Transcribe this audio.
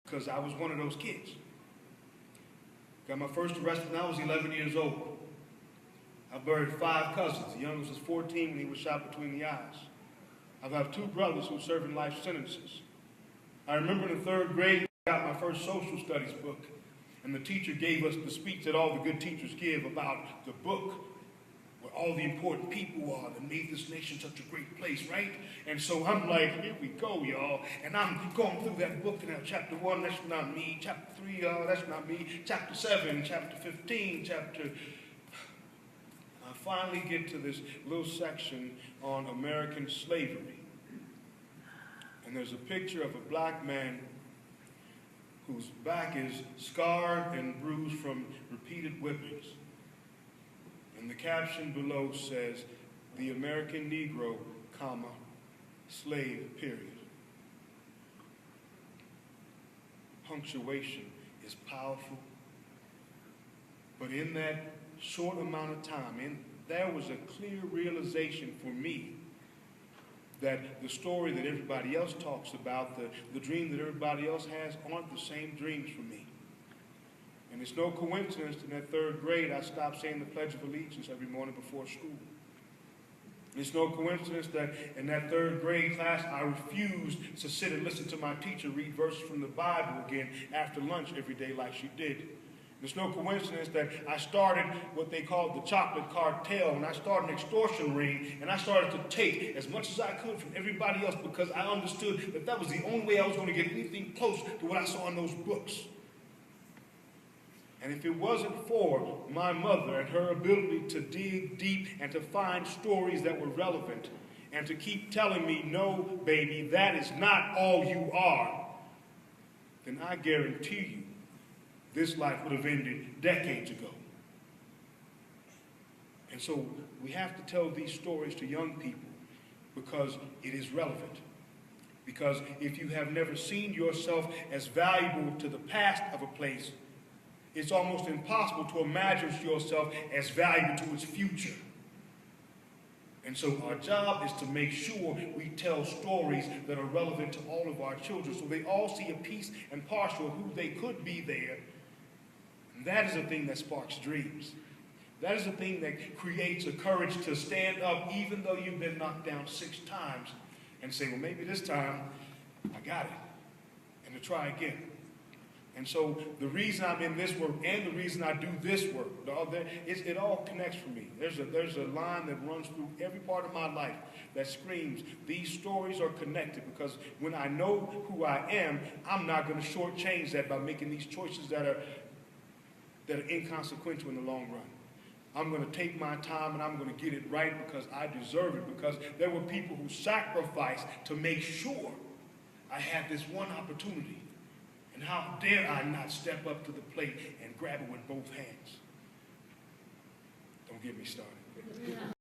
because I was one of those kids. Got my first arrest when I was 11 years old. I buried 5 cousins. The youngest was 14 when he was shot between the eyes. I have 2 brothers who served in life sentences. I remember in the 3rd grade, I got my first social studies book, and the teacher gave us the speech that all the good teachers give about the book where all the important people are that made this nation such a great place, right? And so I'm like, here we go, y'all. And I'm going through that book, and chapter 1, that's not me. Chapter 3, that's not me. Chapter 7, chapter 15, I finally get to this little section on American slavery. And there's a picture of a black man whose back is scarred and bruised from repeated whippings. And the caption below says, "The American Negro, comma, slave, period." Punctuation is powerful. But in that short amount of time, there was a clear realization for me that the story that everybody else talks about, the dream that everybody else has, aren't the same dreams for me. And it's no coincidence that in that 3rd grade, I stopped saying the Pledge of Allegiance every morning before school. It's no coincidence that in that 3rd grade class, I refused to sit and listen to my teacher read verses from the Bible again after lunch every day like she did. It's no coincidence that I started what they called the chocolate cartel, and I started an extortion ring, and I started to take as much as I could from everybody else because I understood that that was the only way I was going to get anything close to what I saw in those books. And if it wasn't for my mother and her ability to dig deep and to find stories that were relevant and to keep telling me, no, baby, that is not all you are, then I guarantee you, this life would have ended decades ago. And so we have to tell these stories to young people because it is relevant. Because if you have never seen yourself as valuable to the past of a place, it's almost impossible to imagine yourself as valuable to its future. And so our job is to make sure we tell stories that are relevant to all of our children so they all see a piece and parcel of who they could be there. That is the thing that sparks dreams. That is the thing that creates a courage to stand up even though you've been knocked down 6 times and say, well, maybe this time I got it, and to try again. And so the reason I'm in this work and the reason I do this work, it all connects for me. There's a line that runs through every part of my life that screams, these stories are connected, because when I know who I am, I'm not going to shortchange that by making these choices that are inconsequential in the long run. I'm going to take my time and I'm going to get it right because I deserve it, because there were people who sacrificed to make sure I had this one opportunity. And how dare I not step up to the plate and grab it with both hands? Don't get me started.